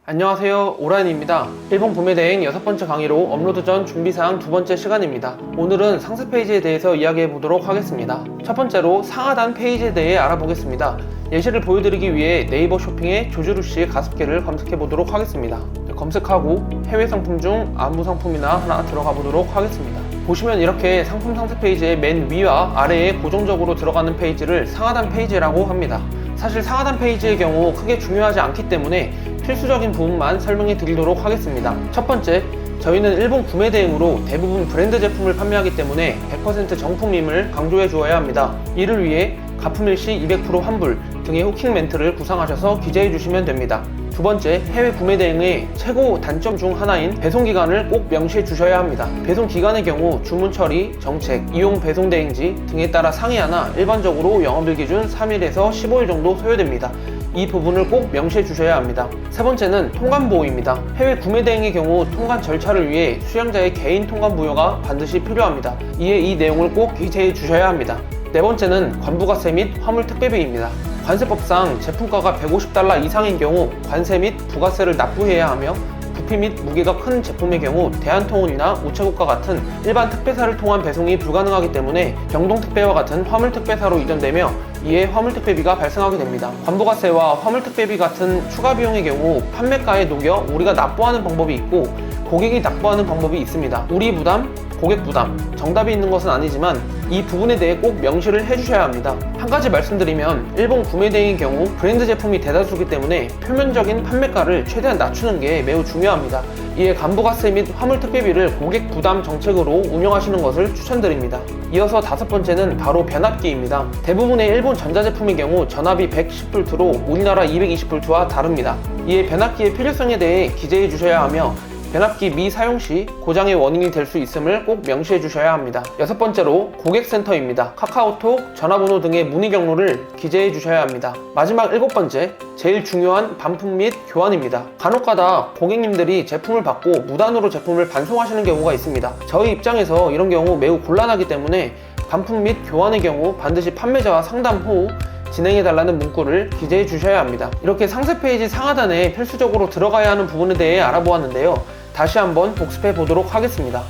안녕하세요, 오라인입니다. 일본 구매 대행 6번째 강의로 업로드 전 준비사항 2번째 시간입니다. 오늘은 상세 페이지에 대해서 이야기해 보도록 하겠습니다. 첫 번째로 상하단 페이지에 대해 알아보겠습니다. 예시를 보여드리기 위해 네이버 쇼핑에 조주루씨 가습기를 검색해 보도록 하겠습니다. 검색하고 해외 상품 중 안부 상품이나 하나 들어가 보도록 하겠습니다. 보시면 이렇게 상품 상세 페이지의 맨 위와 아래에 고정적으로 들어가는 페이지를 상하단 페이지라고 합니다. 사실 상하단 페이지의 경우 크게 중요하지 않기 때문에 필수적인 부분만 설명해 드리도록 하겠습니다. 첫 번째, 저희는 일본 구매 대행으로 대부분 브랜드 제품을 판매하기 때문에 100% 정품임을 강조해 주어야 합니다. 이를 위해 가품일시 200% 환불 등의 후킹 멘트를 구상하셔서 기재해 주시면 됩니다. 두 번째, 해외 구매 대행의 최고 단점 중 하나인 배송 기간을 꼭 명시해 주셔야 합니다. 배송 기간의 경우 주문 처리, 정책, 이용 배송 대행지 등에 따라 상이하나 일반적으로 영업일 기준 3일에서 15일 정도 소요됩니다. 이 부분을 꼭 명시해 주셔야 합니다. 세 번째는 통관 보호입니다. 해외 구매 대행의 경우 통관 절차를 위해 수량자의 개인 통관 부여가 반드시 필요합니다. 이에 이 내용을 꼭 기재해 주셔야 합니다. 네 번째는 관부가세 및 화물 특배비입니다. 관세법상 제품가가 $150 이상인 경우 관세 및 부가세를 납부해야 하며 부피 및 무게가 큰 제품의 경우 대한통운이나 우체국과 같은 일반 특배사를 통한 배송이 불가능하기 때문에 경동특배와 같은 화물특배사로 이전되며 이에 화물특배비가 발생하게 됩니다. 관부가세와 화물특배비 같은 추가 비용의 경우 판매가에 녹여 우리가 납부하는 방법이 있고 고객이 납부하는 방법이 있습니다. 우리 부담, 고객 부담, 정답이 있는 것은 아니지만 이 부분에 대해 꼭 명시를 해주셔야 합니다. 한 가지 말씀드리면 일본 구매 대행의 경우 브랜드 제품이 대다수이기 때문에 표면적인 판매가를 최대한 낮추는 게 매우 중요합니다. 이에 간부가세 및 화물 특배비를 고객 부담 정책으로 운영하시는 것을 추천드립니다. 이어서 다섯 번째는 바로 변압기입니다. 대부분의 일본 전자제품의 경우 전압이 110V로 우리나라 220V와 다릅니다. 이에 변압기의 필요성에 대해 기재해 주셔야 하며 변압기 미사용 시 고장의 원인이 될 수 있음을 꼭 명시해 주셔야 합니다. 여섯 번째로 고객센터입니다. 카카오톡, 전화번호 등의 문의 경로를 기재해 주셔야 합니다. 마지막 일곱 번째, 제일 중요한 반품 및 교환입니다. 간혹가다 고객님들이 제품을 받고 무단으로 제품을 반송하시는 경우가 있습니다. 저희 입장에서 이런 경우 매우 곤란하기 때문에 반품 및 교환의 경우 반드시 판매자와 상담 후 진행해달라는 문구를 기재해 주셔야 합니다. 이렇게 상세 페이지 상하단에 필수적으로 들어가야 하는 부분에 대해 알아보았는데요. 다시 한번 복습해 보도록 하겠습니다.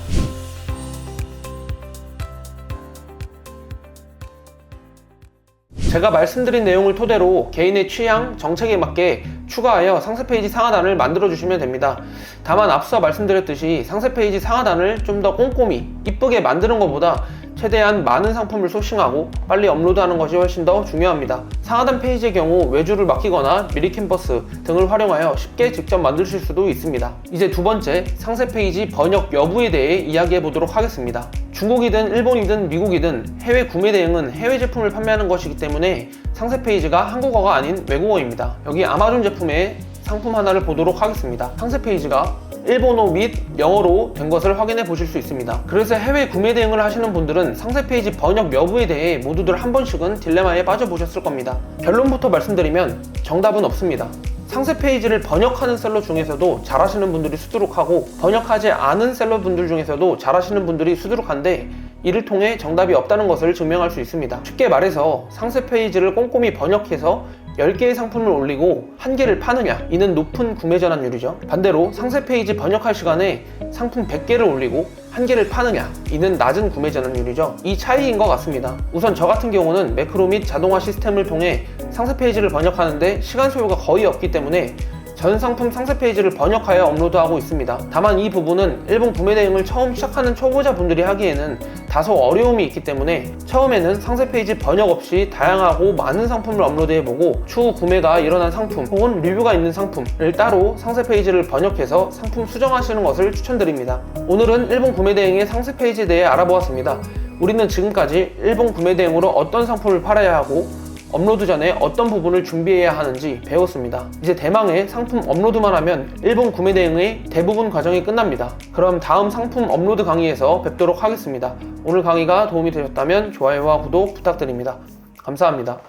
제가 말씀드린 내용을 토대로 개인의 취향, 정책에 맞게 추가하여 상세 페이지 상하단을 만들어 주시면 됩니다. 다만 앞서 말씀드렸듯이 상세 페이지 상하단을 좀 더 꼼꼼히 이쁘게 만드는 것보다 최대한 많은 상품을 소싱하고 빨리 업로드하는 것이 훨씬 더 중요합니다. 상하단 페이지의 경우 외주를 맡기거나 미리 캔버스 등을 활용하여 쉽게 직접 만드실 수도 있습니다. 이제 두 번째, 상세 페이지 번역 여부에 대해 이야기해 보도록 하겠습니다. 중국이든 일본이든 미국이든 해외 구매 대행은 해외 제품을 판매하는 것이기 때문에 상세 페이지가 한국어가 아닌 외국어입니다. 여기 아마존 제품의 상품 하나를 보도록 하겠습니다. 상세 페이지가 일본어 및 영어로 된 것을 확인해 보실 수 있습니다. 그래서 해외 구매 대행을 하시는 분들은 상세 페이지 번역 여부에 대해 모두들 한 번씩은 딜레마에 빠져보셨을 겁니다. 결론부터 말씀드리면 정답은 없습니다. 상세 페이지를 번역하는 셀러 중에서도 잘하시는 분들이 수두룩하고 번역하지 않은 셀러 분들 중에서도 잘하시는 분들이 수두룩한데 이를 통해 정답이 없다는 것을 증명할 수 있습니다. 쉽게 말해서 상세 페이지를 꼼꼼히 번역해서 10개의 상품을 올리고 1개를 파느냐, 이는 높은 구매 전환율이죠. 반대로 상세 페이지 번역할 시간에 상품 100개를 올리고 1개를 파느냐, 이는 낮은 구매 전환율이죠. 이 차이인 것 같습니다. 우선 저 같은 경우는 매크로 및 자동화 시스템을 통해 상세 페이지를 번역하는데 시간 소요가 거의 없기 때문에 전 상품 상세 페이지를 번역하여 업로드하고 있습니다. 다만 이 부분은 일본 구매 대행을 처음 시작하는 초보자 분들이 하기에는 다소 어려움이 있기 때문에 처음에는 상세 페이지 번역 없이 다양하고 많은 상품을 업로드해보고 추후 구매가 일어난 상품 혹은 리뷰가 있는 상품을 따로 상세 페이지를 번역해서 상품 수정하시는 것을 추천드립니다. 오늘은 일본 구매 대행의 상세 페이지에 대해 알아보았습니다. 우리는 지금까지 일본 구매 대행으로 어떤 상품을 팔아야 하고 업로드 전에 어떤 부분을 준비해야 하는지 배웠습니다. 이제 대망의 상품 업로드만 하면 일본 구매 대행의 대부분 과정이 끝납니다. 그럼 다음 상품 업로드 강의에서 뵙도록 하겠습니다. 오늘 강의가 도움이 되셨다면 좋아요와 구독 부탁드립니다. 감사합니다.